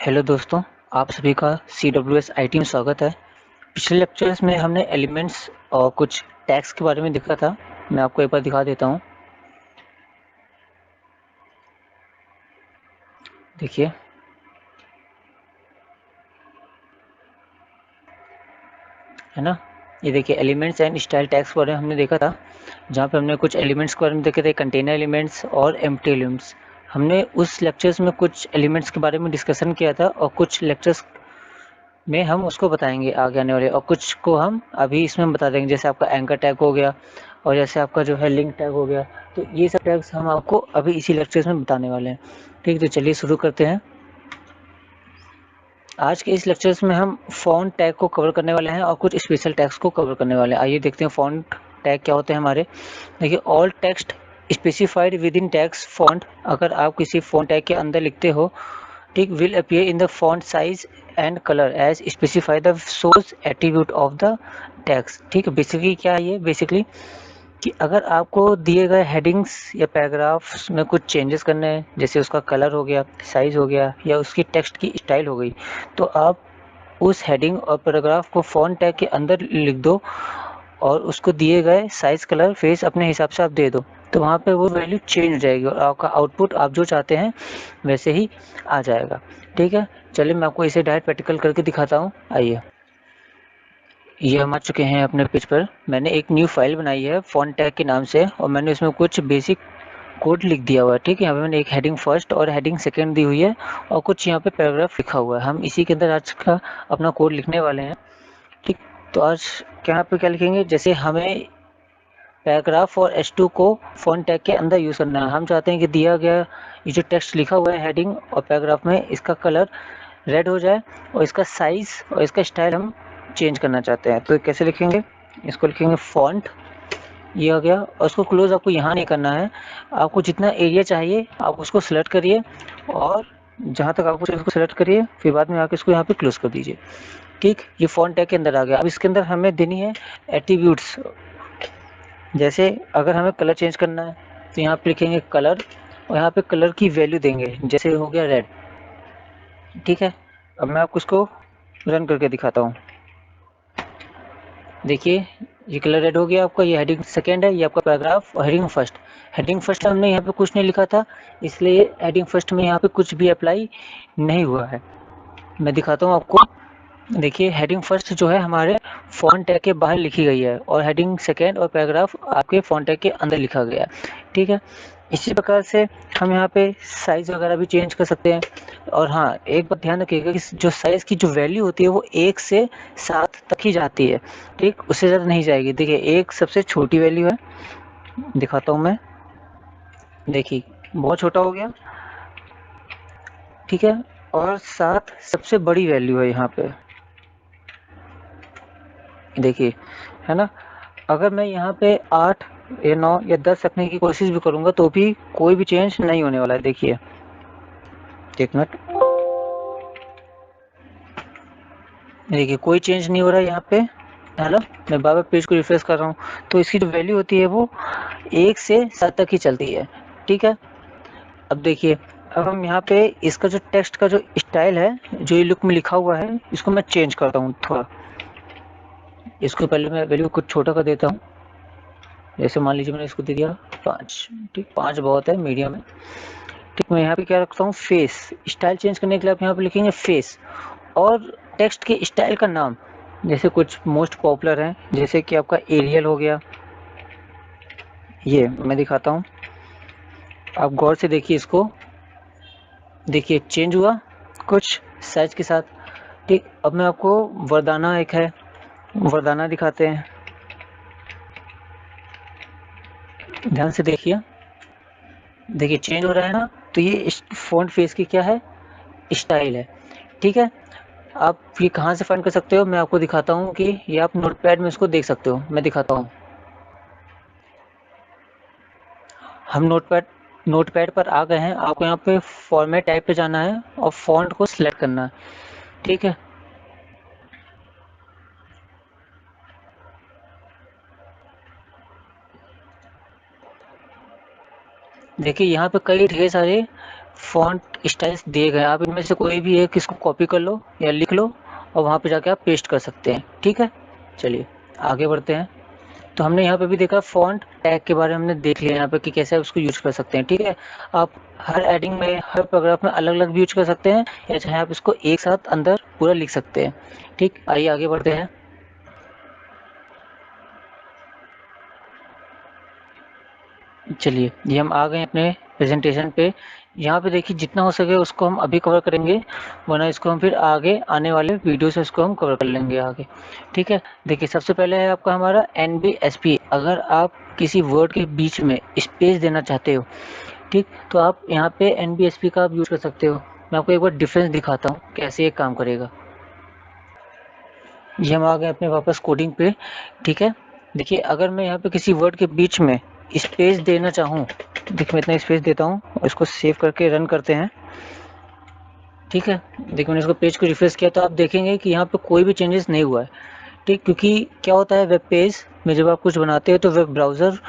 Hello दोस्तों, आप सभी का CWS IT में स्वागत है। पिछले लेक्चर्स में हमने एलिमेंट्स और कुछ टैग्स के बारे में देखा था। मैं आपको एक बार दिखा देता हूँ। देखिए, है ना? ये देखिए एलिमेंट्स एंड स्टाइल टैग्स के बारे में हमने देखा था, जहाँ पे हमने कुछ एलिमेंट्स के बारे में देखे थे, कंटेनर एलिमेंट्स और एम्प्टी एलिमेंट्स। हमने उस लेक्चर्स में कुछ एलिमेंट्स के बारे में डिस्कशन किया था और कुछ लेक्चर्स में हम उसको बताएंगे आगे आने वाले, और कुछ को हम अभी इसमें बता देंगे, जैसे आपका एंकर टैग हो गया और जैसे आपका जो है लिंक टैग हो गया। तो ये सब टैग्स हम आपको अभी इसी लेक्चर्स में बताने वाले हैं। ठीक, तो चलिए शुरू करते हैं। आज के इस लेक्चर्स में हम फॉन्ट टैग को कवर करने वाले हैं और कुछ स्पेशल टैग्स को कवर करने वाले हैं। आइए देखते हैं फॉन्ट टैग क्या होते हैं हमारे। देखिए, all text specified with in tags font, अगर आप किसी फॉन्ट टैग के अंदर लिखते हो, ठीक, will appear in the font size and color as specify the source attribute of the text। ठीक है, बेसिकली क्या है ये? बेसिकली कि अगर आपको दिए गए हेडिंग्स या पैराग्राफ्स में कुछ चेंजेस करने हैं, जैसे उसका कलर हो गया, साइज हो गया, या उसकी टेक्स्ट की स्टाइल हो गई, तो आप उस हेडिंग और पैराग्राफ को फॉन्ट टैग के अंदर लिख दो और उसको दिए गए साइज, कलर, फेस अपने हिसाब से आप दे दो, तो वहाँ पे वो वैल्यू चेंज हो जाएगी और आपका आउटपुट आप जो चाहते हैं वैसे ही आ जाएगा। ठीक है, चलिए मैं आपको इसे डायरेक्ट प्रैक्टिकल करके दिखाता हूँ। आइए, ये हम आ चुके हैं अपने पेज पर। मैंने एक न्यू फाइल बनाई है फॉन्ट टैग के नाम से और मैंने उसमें कुछ बेसिक कोड लिख दिया हुआ है। ठीक है, यहाँ पे मैंने एक हेडिंग फर्स्ट और हेडिंग सेकंड दी हुई है और कुछ यहाँ पे पैराग्राफ लिखा हुआ है। हम इसी के अंदर आज का अपना कोड लिखने वाले हैं। ठीक, तो आज यहाँ पे क्या लिखेंगे, जैसे हमें पैराग्राफ और H2 को फॉन्ट टैग के अंदर यूज़ करना है। हम चाहते हैं कि दिया गया ये जो टेक्स्ट लिखा हुआ है हेडिंग और पैराग्राफ में, इसका कलर रेड हो जाए और इसका साइज़ और इसका स्टाइल हम चेंज करना चाहते हैं। तो कैसे लिखेंगे? इसको लिखेंगे फॉन्ट, ये हो गया, और उसको क्लोज आपको यहाँ नहीं करना है। आपको जितना एरिया चाहिए आप उसको सेलेक्ट करिए और जहाँ तक आपको उसको सेलेक्ट करिए, फिर बाद में आके इसको यहाँ पे क्लोज कर दीजिए। ठीक, ये फॉन्ट टैग के अंदर आ गया। अब इसके अंदर हमें देनी है एट्रीब्यूट्स। जैसे अगर हमें कलर चेंज करना है तो यहाँ पे लिखेंगे कलर और यहाँ पे कलर की वैल्यू देंगे, जैसे हो गया रेड। ठीक है, अब मैं आपको इसको रन करके दिखाता हूँ। देखिए, ये कलर रेड हो गया आपका। ये हेडिंग सेकेंड है, ये आपका पैराग्राफ, और हेडिंग फर्स्ट। हेडिंग फर्स्ट हमने यहाँ पे कुछ नहीं लिखा था, इसलिए हेडिंग फर्स्ट में यहाँ पे कुछ भी अप्लाई नहीं हुआ है। मैं दिखाता हूँ आपको। देखिए, हेडिंग फर्स्ट जो है हमारे फॉन्ट टैग के बाहर लिखी गई है और हेडिंग सेकेंड और पैराग्राफ आपके फॉन्ट टैग के अंदर लिखा गया है। ठीक है, इसी प्रकार से हम यहाँ पे साइज़ वगैरह भी चेंज कर सकते हैं। और हाँ, एक बात ध्यान रखिएगा कि जो साइज़ की जो वैल्यू होती है वो 1 से 7 तक ही जाती है। ठीक, उससे ज़्यादा नहीं जाएगी। देखिए, 1 सबसे छोटी वैल्यू है, दिखाता हूँ मैं। देखिए, बहुत छोटा हो गया। ठीक है, और 7 सबसे बड़ी वैल्यू है यहाँ पे। देखिए, है ना? अगर मैं यहाँ पे 8 या 9 या 10 रखने की कोशिश भी करूँगा तो भी कोई भी चेंज नहीं होने वाला है। देखिए, एक मिनट। देखिए, कोई चेंज नहीं हो रहा है यहाँ पे, है ना? मैं बार-बार पेज को रिफ्रेश कर रहा हूँ, तो इसकी जो वैल्यू होती है वो 1 से 7 तक ही चलती है। ठीक है? अब देखिए, अब हम यहाँ पे इसका जो टेक्स्ट का जो स्टाइल है, जो ये लुक में लिखा हुआ है, इसको मैं चेंज करता हूँ थोड़ा। इसको पहले मैं वैल्यू कुछ छोटा कर देता हूँ। जैसे मान लीजिए मैंने इसको दे दिया 5। ठीक, 5 बहुत है, मीडियम है। ठीक, मैं यहाँ पे क्या रखता हूँ, फेस। स्टाइल चेंज करने के लिए आप यहाँ पे लिखेंगे फेस और टेक्स्ट के स्टाइल का नाम, जैसे कुछ मोस्ट पॉपुलर हैं, जैसे कि आपका एरियल हो गया। ये मैं दिखाता हूँ, आप गौर से देखिए इसको। देखिए, चेंज हुआ कुछ साइज के साथ। ठीक, अब मैं आपको वरदाना, एक है वरदाना, दिखाते हैं। ध्यान से देखिए, देखिए चेंज हो रहा है ना? तो ये फ़ॉन्ट फेस की क्या है, स्टाइल है। ठीक है, आप ये कहाँ से फाइंड कर सकते हो? मैं आपको दिखाता हूँ कि ये आप नोटपैड में इसको देख सकते हो। मैं दिखाता हूँ। हम नोटपैड पर आ गए हैं। आपको यहाँ पे फॉर्मेट टाइप पे जाना है और फॉन्ट को सिलेक्ट करना है। ठीक है, देखिए यहाँ पे कई ढेर सारे फ़ॉन्ट स्टाइल्स दिए गए हैं, आप इनमें से कोई भी एक इसको कॉपी कर लो या लिख लो और वहाँ पे जाके आप पेस्ट कर सकते हैं। ठीक है, चलिए आगे बढ़ते हैं। तो हमने यहाँ पे भी देखा फ़ॉन्ट टैग के बारे में हमने देख लिया यहाँ पे कि कैसे आप उसको यूज़ कर सकते हैं। ठीक है, आप हर हेडिंग में, हर पैराग्राफ में अलग-अलग भी यूज़ कर सकते हैं या चाहे आप इसको एक साथ अंदर पूरा लिख सकते हैं। ठीक, आइए आगे बढ़ते हैं। चलिए, ये हम आ गए अपने प्रेजेंटेशन पे। यहाँ पे देखिए जितना हो सके उसको हम अभी कवर करेंगे, वरना इसको हम फिर आगे आने वाले वीडियो से उसको हम कवर कर लेंगे आगे। ठीक है, देखिए सबसे पहले है आपका हमारा NBSP। अगर आप किसी वर्ड के बीच में स्पेस देना चाहते हो, ठीक, तो आप यहाँ पे NBSP का आप यूज़ कर सकते हो। मैं आपको एक बार डिफरेंस दिखाता हूँ कैसे ये काम करेगा। ये हम आ गए अपने वापस कोडिंग पे। ठीक है, देखिए अगर मैं यहाँ पे किसी वर्ड के बीच में स्पेस देना चाहूँ, देखिए मैं इतना स्पेस देता हूँ और इसको सेव करके रन करते हैं। ठीक है, देखिए मैंने इसको पेज को रिफ्रेश किया तो आप देखेंगे कि यहाँ पे कोई भी चेंजेस नहीं हुआ है। ठीक, क्योंकि क्या होता है वेब पेज में जब आप कुछ बनाते हो तो वेब ब्राउज़र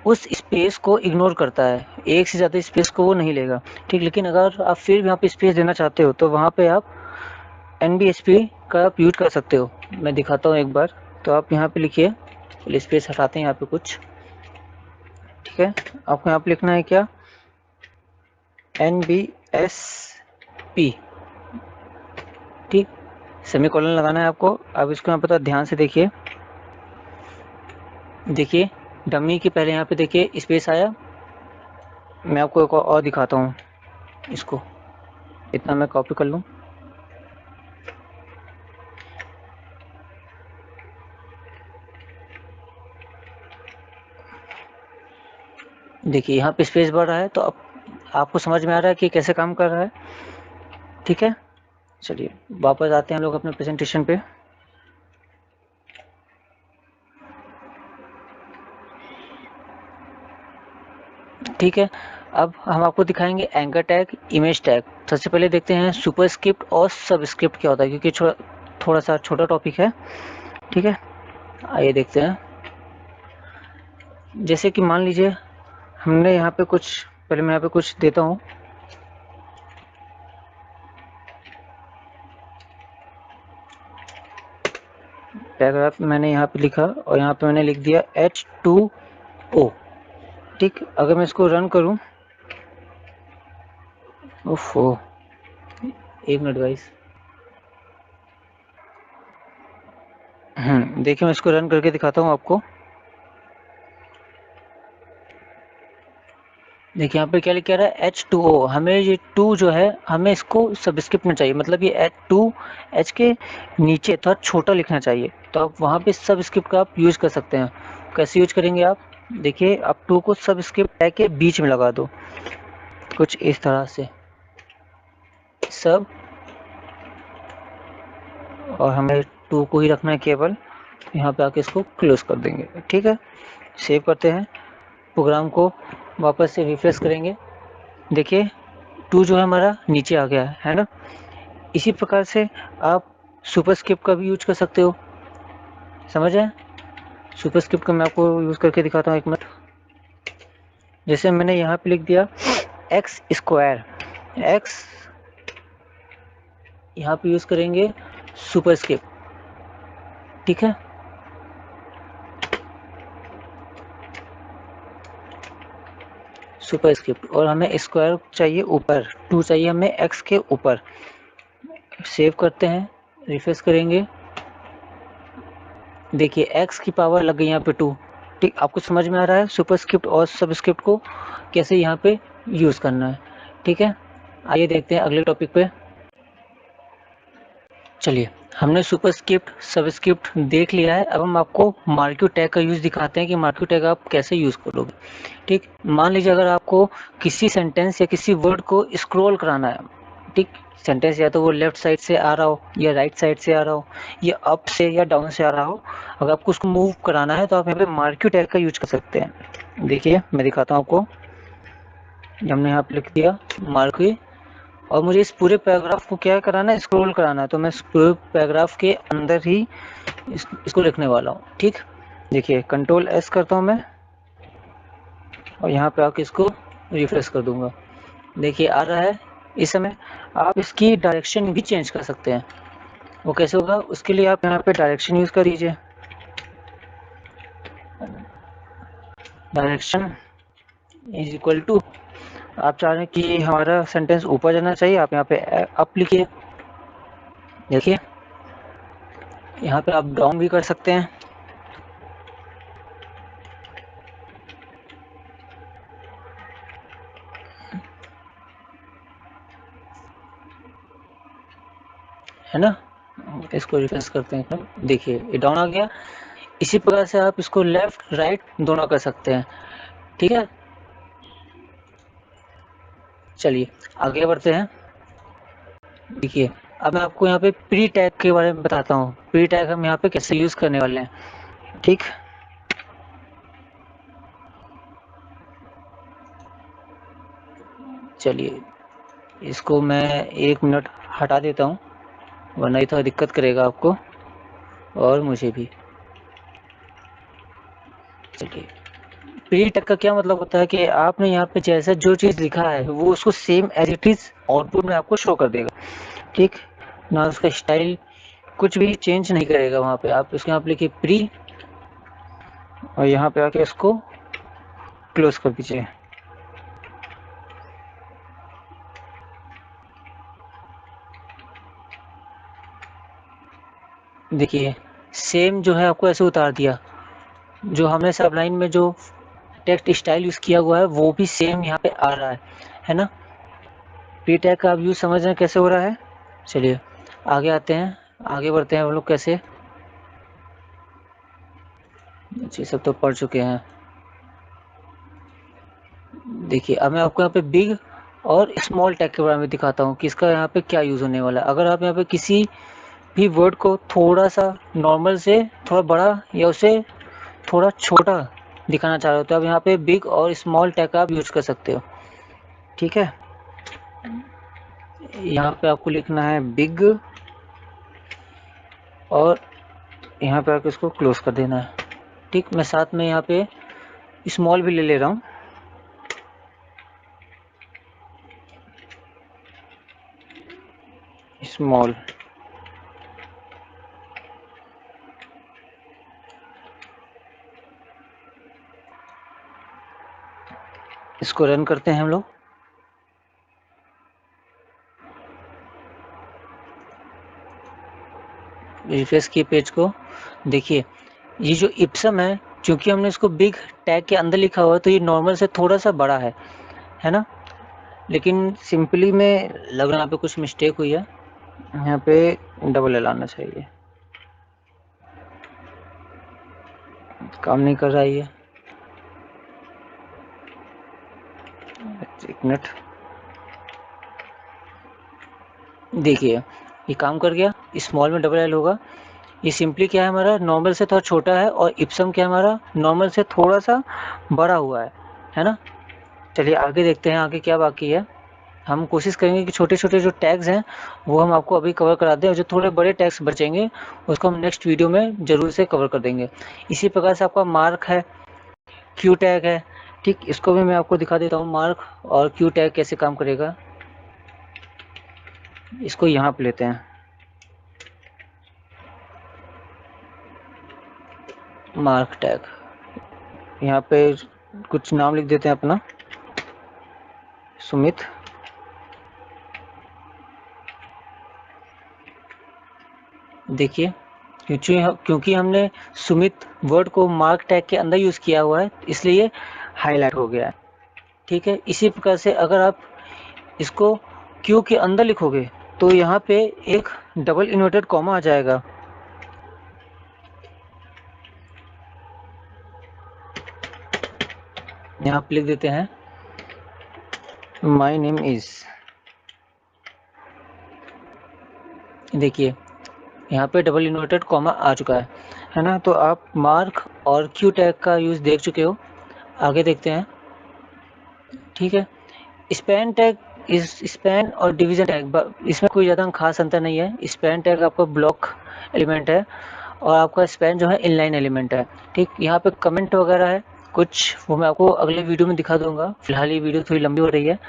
उस स्पेस को इग्नोर करता है, एक से ज़्यादा स्पेस को वो नहीं लेगा। ठीक, लेकिन अगर आप फिर भी यहाँ पे स्पेस देना चाहते हो तो वहाँ पे आप NBSP का आप यूज़ कर सकते हो। मैं दिखाता हूँ एक बार। तो आप यहाँ पे लिखिए, चलिए स्पेस हटाते हैं यहाँ पे कुछ। ठीक है, आपको यहाँ पे लिखना है क्या, NBSP। ठीक, सेमीकोलन लगाना है आपको। अब इसको यहाँ पे तो ध्यान से देखिए, देखिए डमी के पहले यहाँ पे देखिए स्पेस आया। मैं आपको एक और दिखाता हूँ, इसको इतना मैं कॉपी कर लूँ। देखिए यहाँ पे स्पेस बढ़ रहा है, तो अब आपको समझ में आ रहा है कि कैसे काम कर रहा है। ठीक है, चलिए वापस आते हैं हम लोग अपने प्रेजेंटेशन पे। ठीक है, अब हम आपको दिखाएंगे एंकर टैग, इमेज टैग। सबसे पहले देखते हैं सुपरस्क्रिप्ट और सबस्क्रिप्ट क्या होता है, क्योंकि थोड़ा सा छोटा टॉपिक है। ठीक है, आइए देखते हैं। जैसे कि मान लीजिए हमने यहाँ पे कुछ, पहले मैं यहाँ पे कुछ देता हूँ। पैराग्राफ मैंने यहाँ पे लिखा और यहाँ पे मैंने लिख दिया H2O। ठीक, अगर मैं इसको रन करूँ, ओफो, एक मिनट गाइस। देखिए मैं इसको रन करके दिखाता हूँ आपको। देखिए यहाँ पे क्या लिखा रहा है H2O। हमें ये 2 जो है हमें इसको सबस्क्रिप्ट में चाहिए, मतलब ये H2 H के नीचे थोड़ा छोटा लिखना चाहिए। तो आप वहाँ पे सबस्क्रिप्ट का आप यूज़ कर सकते हैं। कैसे यूज करेंगे आप, देखिए आप 2 को सबस्क्रिप्ट टैग के बीच में लगा दो, कुछ इस तरह से सब, और हमें 2 को ही रखना है केवल। यहाँ पे आके इसको क्लोज कर देंगे। ठीक है, सेव करते हैं, प्रोग्राम को वापस से रिफ्रेश करेंगे। देखिए 2 जो है हमारा नीचे आ गया है ना। इसी प्रकार से आप सुपरस्क्रिप्ट का भी यूज कर सकते हो, समझ आए। सुपरस्क्रिप्ट का मैं आपको यूज़ करके दिखाता हूँ, एक मिनट। जैसे मैंने यहाँ पे लिख दिया एक्स स्क्वायर, एक्स यहाँ पे यूज़ करेंगे सुपरस्क्रिप्ट। ठीक है, सुपरस्क्रिप्ट, और हमें स्क्वायर चाहिए ऊपर, 2 चाहिए हमें एक्स के ऊपर। सेव करते हैं, रिफ्रेश करेंगे। देखिए एक्स की पावर लग गई यहाँ पे 2। ठीक, आपको समझ में आ रहा है सुपरस्क्रिप्ट और सबस्क्रिप्ट को कैसे यहाँ पे यूज़ करना है। ठीक है, आइए देखते हैं अगले टॉपिक पे। चलिए हमने सुपरस्क्रिप्ट सबस्क्रिप्ट देख लिया है। अब हम आपको मार्क्यू टैग का यूज़ दिखाते हैं कि मार्क्यू टैग आप कैसे यूज़ करोगे। ठीक, मान लीजिए अगर आपको किसी सेंटेंस या किसी वर्ड को स्क्रॉल कराना है। ठीक, सेंटेंस या तो वो लेफ्ट साइड से आ रहा हो या राइट साइड से आ रहा हो या अप से या डाउन से आ रहा हो, अगर आपको उसको मूव कराना है तो आप यहाँ पे मार्क्यू टैग का यूज कर सकते हैं। देखिए मैं दिखाता हूँ आपको। हमने यहाँ पे लिख दिया मार्क्यू, और मुझे इस पूरे पैराग्राफ को क्या कराना है, स्क्रॉल कराना है। तो मैं इस पूरे पैराग्राफ के अंदर ही इसको लिखने वाला हूँ। ठीक, देखिए कंट्रोल एस करता हूँ मैं और यहाँ पे आके इसको रिफ्रेश कर दूंगा। देखिए आ रहा है इस समय। आप इसकी डायरेक्शन भी चेंज कर सकते हैं। वो कैसे होगा, उसके लिए आप यहाँ पे डायरेक्शन यूज़ कर दीजिए। डायरेक्शन इज इक्वल टू, आप चाह रहे हैं कि हमारा सेंटेंस ऊपर जाना चाहिए, आप यहाँ पे अप लिखिए। देखिए यहाँ पे आप डाउन भी कर सकते हैं। है ना, इसको रिफ्रेश करते हैं एकदम। देखिए ये डाउन आ गया। इसी प्रकार से आप इसको लेफ्ट राइट दोनों कर सकते हैं। ठीक है, चलिए आगे बढ़ते हैं। देखिए अब मैं आपको यहाँ पे प्री टैग के बारे में बताता हूँ। प्री टैग हम यहाँ पे कैसे यूज़ करने वाले हैं। ठीक, चलिए इसको मैं 1 मिनट हटा देता हूँ, वरना ये थोड़ा दिक्कत करेगा आपको और मुझे भी। चलिए, प्री टैग का क्या मतलब होता है कि आपने यहाँ पे जैसा जो चीज़ लिखा है वो उसको same as it is output में आपको शो कर देगा। ठीक, ना उसका स्टाइल कुछ भी चेंज नहीं करेगा। वहाँ पे आप इसके यहाँ पे लिखिए प्री और यहाँ पे आके इसको क्लोज कर दीजिए। देखिए सेम जो है आपको ऐसे उतार दिया। जो हमने सब लाइन में जो टेक्स्ट स्टाइल यूज़ किया हुआ है वो भी सेम यहाँ पे आ रहा है ना। प्री टैग का आप यूज़ समझ रहे हैं कैसे हो रहा है। चलिए आगे आते हैं, आगे बढ़ते हैं हम लोग कैसे। ये सब तो पढ़ चुके हैं। देखिए अब मैं आपको यहाँ पे बिग और स्मॉल टैग के बारे में दिखाता हूँ कि इसका यहाँ पे क्या यूज़ होने वाला है। अगर आप यहाँ पे किसी भी वर्ड को थोड़ा सा नॉर्मल से थोड़ा बड़ा या उसे थोड़ा छोटा दिखाना चाह रहे हो तो आप यहाँ पे बिग और स्मॉल टैग आप यूज़ कर सकते हो। ठीक है, यहाँ पे आपको लिखना है बिग और यहाँ पे आपको इसको क्लोज कर देना है। ठीक, मैं साथ में यहाँ पे स्मॉल भी ले रहा हूँ। स्मॉल, इसको रन करते हैं हम लोग। रिफ्रेश किए पेज को। देखिए ये जो इप्सम है, क्योंकि हमने इसको बिग टैग के अंदर लिखा हुआ है तो ये नॉर्मल से थोड़ा सा बड़ा है ना। लेकिन सिंपली में लग रहा है यहाँ पे कुछ मिस्टेक हुई है, यहाँ पे डबल एल आना चाहिए। काम नहीं कर रहा है ये, एक मिनट। देखिए ये काम कर गया, स्मॉल में डबल एल होगा। ये सिंपली क्या है, हमारा नॉर्मल से थोड़ा छोटा है और इप्सम क्या हमारा नॉर्मल से थोड़ा सा बड़ा हुआ है ना। चलिए आगे देखते हैं आगे क्या बाकी है। हम कोशिश करेंगे कि छोटे छोटे जो टैग्स हैं वो हम आपको अभी कवर करा दें और जो थोड़े बड़े टैग्स बचेंगे उसको हम नेक्स्ट वीडियो में ज़रूर से कवर कर देंगे। इसी प्रकार से आपका मार्क है, क्यू टैग है। ठीक, इसको भी मैं आपको दिखा देता हूँ मार्क और क्यू टैग कैसे काम करेगा। इसको यहाँ पे लेते हैं, मार्क टैग। यहाँ पे कुछ नाम लिख देते हैं अपना, सुमित। देखिए क्योंकि हमने सुमित वर्ड को मार्क टैग के अंदर यूज़ किया हुआ है इसलिए हाईलाइट हो गया है। ठीक है, इसी प्रकार से अगर आप इसको क्यू के अंदर लिखोगे तो यहाँ पे एक डबल इन्वर्टेड कॉमा आ जाएगा। यहाँ पे लिख देते हैं माई नेम इज। देखिए यहाँ पे डबल इन्वर्टेड कॉमा आ चुका है ना। तो आप मार्क और क्यू टैग का यूज़ देख चुके हो। आगे देखते हैं। ठीक है, स्पैन टैग इस स्पैन और डिवीजन टैग इसमें कोई ज़्यादा खास अंतर नहीं है। स्पैन टैग आपका ब्लॉक एलिमेंट है और आपका स्पैन जो है इनलाइन एलिमेंट है। ठीक, यहाँ पे कमेंट वगैरह है कुछ वो मैं आपको अगले वीडियो में दिखा दूंगा। फिलहाल ये वीडियो थोड़ी लंबी हो रही है।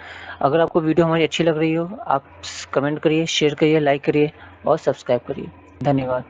अगर आपको वीडियो हमारी अच्छी लग रही हो, आप कमेंट करिए, शेयर करिए, लाइक करिए और सब्सक्राइब करिए। धन्यवाद।